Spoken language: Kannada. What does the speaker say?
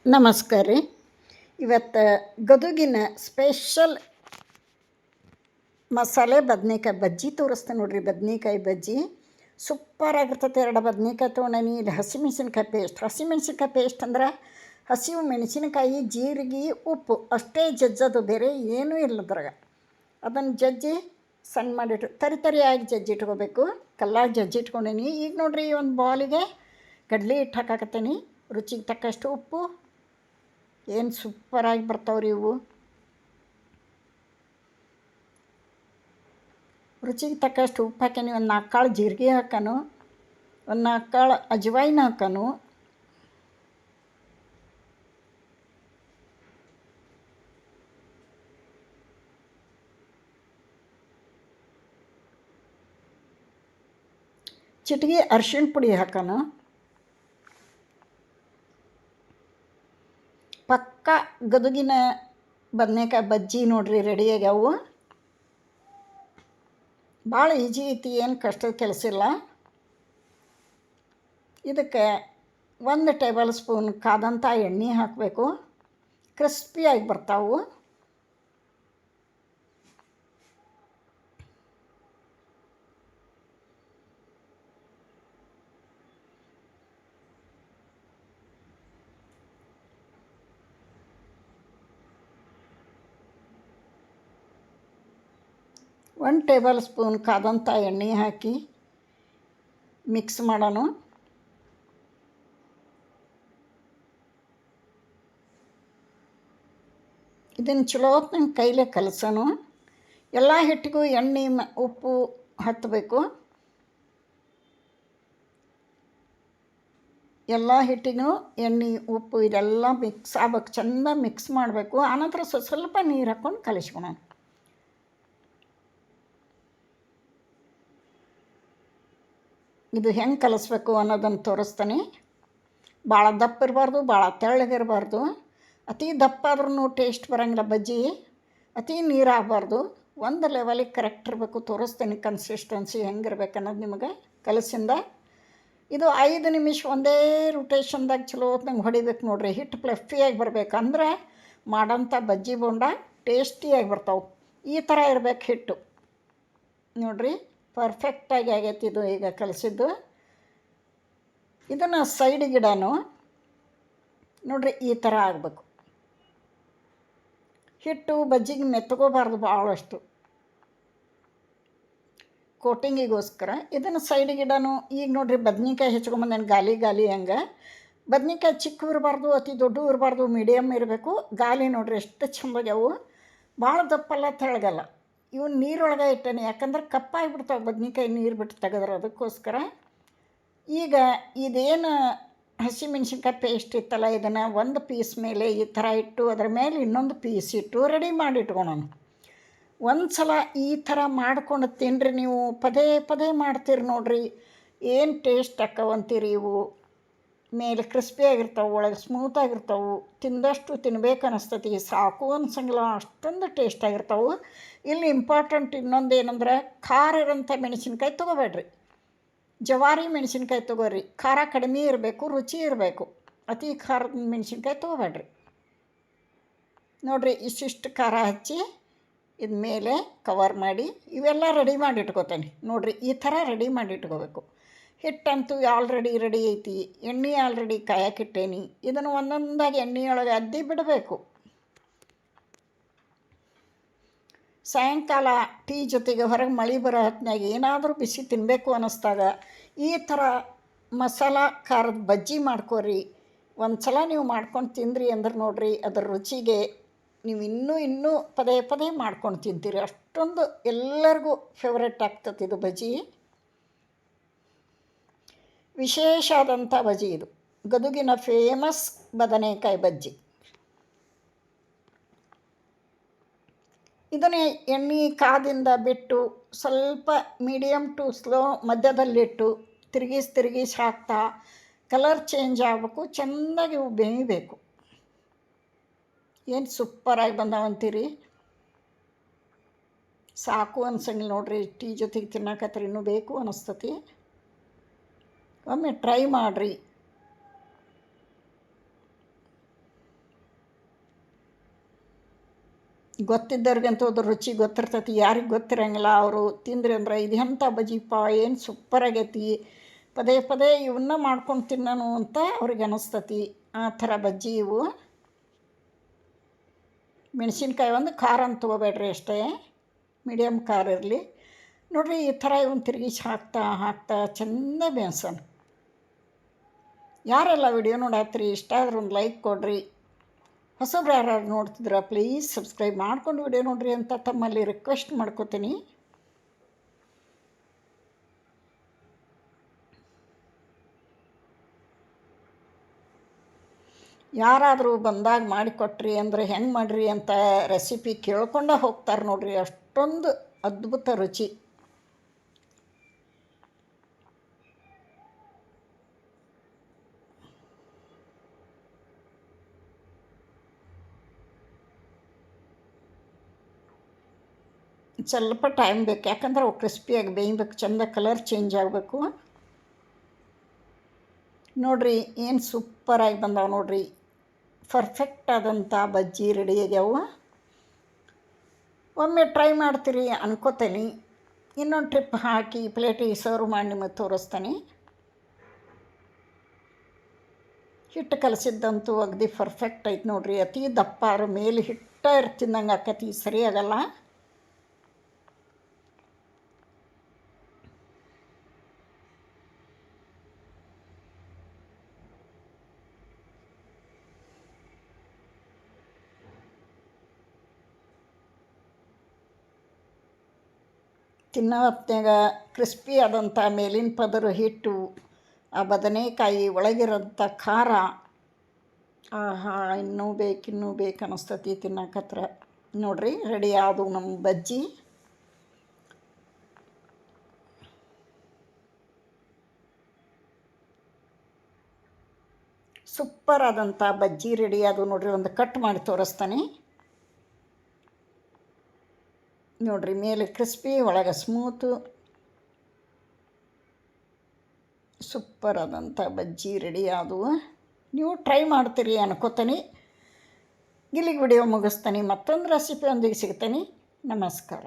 ನಮಸ್ಕಾರ ರೀ. ಇವತ್ತು ಗದುಗಿನ ಸ್ಪೆಷಲ್ ಮಸಾಲೆ ಬದ್ನೆಕಾಯಿ ಬಜ್ಜಿ ತೋರಿಸ್ತೇನೆ ನೋಡಿರಿ. ಬದ್ನೆಕಾಯಿ ಬಜ್ಜಿ ಸೂಪರ್ ಆಗಿರ್ತೈತೆ. 2 ಬದ್ನೆಕಾಯಿ ತೊಗೊಂಡೇನಿ. ಇಲ್ಲಿ ಹಸಿಮೆಣ್ಸಿನ್ಕಾಯಿ ಪೇಸ್ಟ್ ಅಂದ್ರೆ ಹಸಿವು ಮೆಣಸಿನಕಾಯಿ, ಜೀರಿಗೆ, ಉಪ್ಪು ಅಷ್ಟೇ ಜಜ್ಜೋದು, ಬೇರೆ ಏನೂ ಇಲ್ಲ ಅದ್ರಾಗ. ಅದನ್ನು ಜಜ್ಜಿ ಸಣ್ಣ ಮಾಡಿಟ್ಟು ತರಿಯಾಗಿ ಜಜ್ಜಿಟ್ಕೋಬೇಕು. ಕಲ್ಲಾಗಿ ಜಜ್ಜಿಟ್ಕೊಂಡೇನಿ. ಈಗ ನೋಡಿರಿ, ಒಂದು ಬೌಲಿಗೆ ಕಡಲೆ ಹಿಟ್ಟು ಹಾಕಾಕತ್ತೇನೆ. ರುಚಿಗೆ ತಕ್ಕಷ್ಟು ಉಪ್ಪು. ಏನು ಸೂಪರಾಗಿ ಬರ್ತಾವ್ರಿ ಇವು. ರುಚಿಗೆ ತಕ್ಕಷ್ಟು ಉಪ್ಪು ಹಾಕೀನಿ. ಒಂದು 4 ಕಾಳು ಜೀರಿಗೆ ಹಾಕೋನು, ಒಂದು 4 ಕಾಳು ಅಜ್ವಾಯಿನ ಹಾಕೋನು. ಚಿಟಿಕೆ ಅರಿಶಿಣ ಪುಡಿ ಹಾಕೋನು. ಪಕ್ಕ ಗದುಗಿನ ಬದನೆಕಾಯಿ ಬಜ್ಜಿ ನೋಡ್ರಿ ರೆಡಿ ಆಗ್ಯಾವು. ಭಾಳ ಈಜಿ ಐತಿ, ಏನು ಕಷ್ಟದ ಕೆಲಸ ಇಲ್ಲ. ಇದಕ್ಕೆ 1 ಟೇಬಲ್ ಸ್ಪೂನ್ ಕಾದಂಥ ಎಣ್ಣೆ ಹಾಕಬೇಕು. ಕ್ರಿಸ್ಪಿಯಾಗಿ ಬರ್ತಾವು. ಒಂದು ಟೇಬಲ್ ಸ್ಪೂನ್ ಕಾದಂಥ ಎಣ್ಣೆ ಹಾಕಿ ಮಿಕ್ಸ್ ಮಾಡೋಣ. ಇದನ್ನು ಚಲೋ ಹೊತ್ತು ಕೈಲೇ ಕಲಸೋಣ. ಎಲ್ಲ ಹಿಟ್ಟಿಗೂ ಎಣ್ಣೆ ಉಪ್ಪು ಹತ್ತಬೇಕು. ಎಲ್ಲ ಹಿಟ್ಟಿಗೂ ಎಣ್ಣೆ ಉಪ್ಪು ಇದೆಲ್ಲ ಮಿಕ್ಸ್ ಆಗ್ಬೇಕು. ಚೆಂದ ಮಿಕ್ಸ್ ಮಾಡಬೇಕು. ಆನಂತರ ಸ್ವಲ್ಪ ನೀರು ಹಾಕ್ಕೊಂಡು ಕಲಿಸ್ಕೊಳೋಣ. ಇದು ಹೆಂಗೆ ಕಲಿಸ್ಬೇಕು ಅನ್ನೋದನ್ನು ತೋರಿಸ್ತಾನೆ. ಭಾಳ ದಪ್ಪ ಇರಬಾರ್ದು, ಭಾಳ ತೆಳ್ಳಗಿರಬಾರ್ದು. ಅತಿ ದಪ್ಪ ಆದ್ರೂ ಟೇಸ್ಟ್ ಬರೋಂಗಿಲ್ಲ ಬಜ್ಜಿ. ಅತಿ ನೀರು ಆಗಬಾರ್ದು. ಒಂದು ಲೆವೆಲಿಗೆ ಕರೆಕ್ಟ್ ಇರಬೇಕು. ತೋರಿಸ್ತೇನೆ ಕನ್ಸಿಸ್ಟೆನ್ಸಿ ಹೆಂಗಿರ್ಬೇಕು ಅನ್ನೋದು ನಿಮಗೆ ಕಲಸಿಂದ. ಇದು 5 ನಿಮಿಷ ಒಂದೇ ರೊಟೇಷನ್ದಾಗ ಚಲೋ ಹೊತ್ನಂಗೆ ಹೊಡಿಬೇಕು ನೋಡಿರಿ. ಹಿಟ್ಟು ಫ್ಲಫಿಯಾಗಿ ಬರಬೇಕು. ಅಂದ್ರೆ ಮಾಡೋಂಥ ಬಜ್ಜಿ ಬೋಂಡ ಟೇಸ್ಟಿಯಾಗಿ ಬರ್ತಾವೆ. ಈ ಥರ ಇರಬೇಕು ಹಿಟ್ಟು ನೋಡಿರಿ. ಪರ್ಫೆಕ್ಟಾಗಿ ಆಗೈತಿ ಇದು ಈಗ ಕಲಸಿದ್ದು. ಇದನ್ನು ಸೈಡಿಗೆ ಇಡೋಣ ನೋಡಿರಿ. ಈ ಥರ ಆಗಬೇಕು ಹಿಟ್ಟು. ಬಜ್ಜಿಗೆ ಮೆತ್ತಗೋಬಾರ್ದು ಭಾಳಷ್ಟು, ಕೋಟಿಂಗಿಗೋಸ್ಕರ. ಇದನ್ನು ಸೈಡಿಗೆ ಇಡೋಣ. ಈಗ ನೋಡಿರಿ, ಬದ್ನಿಕಾಯಿ ಹೆಚ್ಕೊಂಬಂದೇನು ಗಾಲಿ ಹಂಗೆ. ಬದ್ನಿಕಾಯಿ ಚಿಕ್ಕ ಇರಬಾರ್ದು, ಅತಿ ದೊಡ್ಡ ಇರಬಾರ್ದು, ಮೀಡಿಯಮ್ ಇರಬೇಕು. ಗಾಲಿ ನೋಡಿರಿ ಎಷ್ಟು ಚೆಂದಾಗ್ಯಾವು. ಭಾಳ ದಪ್ಪಲ್ಲ, ತೆಳಗಲ್ಲ. ಇವು ನೀರೊಳಗೆ ಇಟ್ಟೇನೆ, ಯಾಕಂದ್ರೆ ಕಪ್ಪಾಗಿಬಿಡ್ತಾವೆ ಬದ್ನಿಕಾಯಿ ನೀರು ಬಿಟ್ಟು ತೆಗೆದ್ರೆ. ಅದಕ್ಕೋಸ್ಕರ ಈಗ ಇದೇನು ಹಸಿಮೆಣ್ಸಿನ್ಕಾಯಿ ಪೇಸ್ಟ್ ಇತ್ತಲ್ಲ, ಇದನ್ನು ಒಂದು ಪೀಸ್ ಮೇಲೆ ಈ ಥರ ಇಟ್ಟು ಅದರ ಮೇಲೆ ಇನ್ನೊಂದು ಪೀಸ್ ಇಟ್ಟು ರೆಡಿ ಮಾಡಿ ಇಟ್ಕೊಳೋಣ. ಒಂದು ಸಲ ಈ ಥರ ಮಾಡ್ಕೊಂಡು ತಿನ್ನಿರಿ ನೀವು. ಪದೇ ಮಾಡ್ತೀರಿ ನೋಡಿರಿ. ಏನು ಟೇಸ್ಟ್ ಆಕ್ಕವಂತೀರಿ ಇವು. ಮೇಲೆ ಕ್ರಿಸ್ಪಿಯಾಗಿರ್ತಾವೆ, ಒಳಗೆ ಸ್ಮೂತಾಗಿರ್ತಾವೆ. ತಿಂದಷ್ಟು ತಿನ್ಬೇಕು ಅನ್ನಿಸ್ತೈತಿ. ಸಾಕು ಅನ್ಸಂಗಿಲ್ಲ, ಅಷ್ಟೊಂದು ಟೇಸ್ಟಾಗಿರ್ತಾವೆ. ಇಲ್ಲಿ ಇಂಪಾರ್ಟೆಂಟ್ ಇನ್ನೊಂದು ಏನಂದ್ರೆ, ಖಾರ ಇರೋಂಥ ಮೆಣಸಿನ್ಕಾಯಿ ತೊಗೋಬೇಡ್ರಿ. ಜವಾರಿ ಮೆಣಸಿನ್ಕಾಯಿ ತೊಗೋರಿ. ಖಾರ ಕಡಿಮೆ ಇರಬೇಕು, ರುಚಿ ಇರಬೇಕು. ಅತಿ ಖಾರದ ಮೆಣಸಿನ್ಕಾಯಿ ತೊಗೋಬೇಡ್ರಿ ನೋಡಿರಿ. ಇಷ್ಟಿಷ್ಟು ಖಾರ ಹಚ್ಚಿ ಇದ ಮೇಲೆ ಕವರ್ ಮಾಡಿ ಇವೆಲ್ಲ ರೆಡಿ ಮಾಡಿ ಇಟ್ಕೋತೇನೆ ನೋಡಿರಿ. ಈ ಥರ ರೆಡಿ ಮಾಡಿ ಇಟ್ಕೋಬೇಕು. ಹಿಟ್ಟಂತೂ ಆಲ್ರೆಡಿ ರೆಡಿ ಐತಿ. ಎಣ್ಣೆ ಆಲ್ರೆಡಿ ಕಾಯಕ್ಕಿಟ್ಟೇನಿ. ಇದನ್ನು ಒಂದೊಂದಾಗಿ ಎಣ್ಣೆಯೊಳಗೆ ಅದ್ದಿ ಬಿಡಬೇಕು. ಸಾಯಂಕಾಲ ಟೀ ಜೊತೆಗೆ ಹೊರಗೆ ಮಳೆ ಬರೋ ಹೊತ್ತಿನಾಗ ಏನಾದರೂ ಬಿಸಿ ತಿನ್ನಬೇಕು ಅನ್ನಿಸ್ದಾಗ ಈ ಥರ ಮಸಾಲ ಖಾರದ ಬಜ್ಜಿ ಮಾಡ್ಕೋರಿ. ಒಂದು ಸಲ ನೀವು ಮಾಡ್ಕೊಂಡು ತಿಂದ್ರಿ ಅಂದ್ರೆ ನೋಡಿರಿ, ಅದರ ರುಚಿಗೆ ನೀವು ಇನ್ನೂ ಪದೇ ಮಾಡ್ಕೊಂಡು ತಿಂತೀರಿ. ಅಷ್ಟೊಂದು ಎಲ್ಲರಿಗೂ ಫೇವ್ರೆಟ್ ಆಗ್ತದೆ ಇದು ಬಜ್ಜಿ. ವಿಶೇಷ ಆದಂಥ ಬಜ್ಜಿ ಇದು. ಗದುಗಿನ ಫೇಮಸ್ ಬದನೆಕಾಯಿ ಬಜ್ಜಿ. ಇದನ್ನೇ ಎಣ್ಣೆ ಕಾದಿಂದ ಬಿಟ್ಟು ಸ್ವಲ್ಪ ಮೀಡಿಯಮ್ ಟು ಸ್ಲೋ ಮಧ್ಯದಲ್ಲಿಟ್ಟು ತಿರುಗಿಸಿ ಹಾಕ್ತಾ ಕಲರ್ ಚೇಂಜ್ ಆಗಬೇಕು. ಚೆಂದಾಗಿ ಇವು ಬೇಯಬೇಕು. ಏನು ಸೂಪರಾಗಿ ಬಂದಾವಂತೀರಿ. ಸಾಕು ಅನ್ಸಂಗಿಲ್ಲ ನೋಡಿರಿ. ಟೀ ಜೊತೆಗೆ ತಿನ್ನಕತ್ರಿ ಇನ್ನೂ ಬೇಕು ಅನ್ನಿಸ್ತತಿ. ಒಮ್ಮೆ ಟ್ರೈ ಮಾಡಿರಿ. ಗೊತ್ತಿದ್ದವ್ರಿಗಂತೂ ಅದ್ರ ರುಚಿ ಗೊತ್ತಿರ್ತೈತಿ, ಯಾರಿಗೆ ಗೊತ್ತಿರಂಗಿಲ್ಲ ಅವರು ತಿಂದ್ರಿ ಅಂದ್ರೆ ಇದು ಎಂಥ ಬಜ್ಜಿಪ್ಪ ಏನು ಸೂಪರ್ ಆಗೈತಿ, ಪದೇ ಪದೇ ಇವನ್ನ ಮಾಡ್ಕೊಂಡು ತಿನ್ನೋನು ಅಂತ ಅವ್ರಿಗೆ ಅನ್ನಿಸ್ತತಿ. ಆ ಥರ ಬಜ್ಜಿ ಇವು. ಮೆಣಸಿನ್ಕಾಯಿ ಒಂದು ಖಾರ ಅಂತ ತೊಗೋಬೇಡ್ರಿ, ಅಷ್ಟೇ ಮೀಡಿಯಮ್ ಖಾರ ಇರಲಿ ನೋಡಿರಿ. ಈ ಥರ ಇವನ್ನ ತಿರುಗಿಸಿ ಹಾಕ್ತಾ ಚೆಂದ ಬೇಯಿಸೋಣ. ಯಾರೆಲ್ಲ ವಿಡಿಯೋ ನೋಡತ್ರಿ ಇಷ್ಟ ಆದ್ರೆ ಒಂದು ಲೈಕ್ ಕೊಡ್ರಿ. ಹೊಸಬ್ರು ಯಾರು ನೋಡ್ತಿದ್ರ ಪ್ಲೀಸ್ ಸಬ್ಸ್ಕ್ರೈಬ್ ಮಾಡ್ಕೊಂಡು ವಿಡಿಯೋ ನೋಡ್ರಿ ಅಂತ ತಮ್ಮಲ್ಲಿ ರಿಕ್ವೆಸ್ಟ್ ಮಾಡ್ಕೋತೀನಿ. ಯಾರಾದರೂ ಬಂದಾಗ ಮಾಡಿಕೊಟ್ರಿ ಅಂದರೆ ಹೆಂಗೆ ಮಾಡಿರಿ ಅಂತ ರೆಸಿಪಿ ಕೇಳ್ಕೊಂಡೇ ಹೋಗ್ತಾರೆ ನೋಡ್ರಿ, ಅಷ್ಟೊಂದು ಅದ್ಭುತ ರುಚಿ. ಸ್ವಲ್ಪ ಟೈಮ್ ಬೇಕು, ಯಾಕಂದ್ರೆ ಅವು ಕ್ರಿಸ್ಪಿಯಾಗಿ ಬೇಯಬೇಕು, ಚೆಂದ ಕಲರ್ ಚೇಂಜ್ ಆಗಬೇಕು. ನೋಡಿರಿ ಏನು ಸೂಪರಾಗಿ ಬಂದಾವೆ ನೋಡಿರಿ, ಪರ್ಫೆಕ್ಟ್ ಆದಂಥ ಬಜ್ಜಿ ರೆಡಿ ಆಗ್ಯಾವು. ಒಮ್ಮೆ ಟ್ರೈ ಮಾಡ್ತೀರಿ ಅನ್ಕೋತೀನಿ. ಇನ್ನೊಂದು ಟ್ರಿಪ್ ಹಾಕಿ ಪ್ಲೇಟಿಗೆ ಸರ್ವ್ ಮಾಡಿ ನಿಮಗೆ ತೋರಿಸ್ತೀನಿ. ಹಿಟ್ಟು ಕಲಸಿದ್ದಂತೂ ಅಗದಿ ಪರ್ಫೆಕ್ಟ್ ಐತೆ ನೋಡಿರಿ. ಅತಿ ದಪ್ಪಾರು ಮೇಲೆ ಹಿಟ್ಟ ತಿನ್ನಂಗೆ ಆಕತಿ, ಸರಿಯಾಗಲ್ಲ. ತಿನ್ನೋ ಹೊತ್ನ್ಯಾಗ ಕ್ರಿಸ್ಪಿ ಆದಂಥ ಮೇಲಿನ ಪದರು ಹಿಟ್ಟು, ಆ ಬದನೆಕಾಯಿ ಒಳಗಿರೋಂಥ ಖಾರ, ಆಹಾ ಇನ್ನೂ ಬೇಕು ಅನ್ನಿಸ್ತತಿ ತಿನ್ನಕತ್ರ. ನೋಡಿರಿ ರೆಡಿ ಆದವು ನಮ್ಮ ಬಜ್ಜಿ. ಸೂಪರ್ ಆದಂಥ ಬಜ್ಜಿ ರೆಡಿ ಆದವು ನೋಡಿರಿ. ಒಂದು ಕಟ್ ಮಾಡಿ ತೋರಿಸ್ತಾನೆ ನೋಡಿರಿ. ಮೇಲೆ ಕ್ರಿಸ್ಪಿ, ಒಳಗೆ ಸ್ಮೂತು, ಸೂಪರ್ ಆದಂಥ ಬಜ್ಜಿ ರೆಡಿ ಆದವು. ನೀವು ಟ್ರೈ ಮಾಡ್ತೀರಿ ಅನ್ಕೋತೀನಿ. ಇಲ್ಲಿಗೆ ವಿಡಿಯೋ ಮುಗಿಸ್ತೀನಿ. ಮತ್ತೊಂದು ರೆಸಿಪಿಯೊಂದಿಗೆ ಸಿಗ್ತೀನಿ. ನಮಸ್ಕಾರ.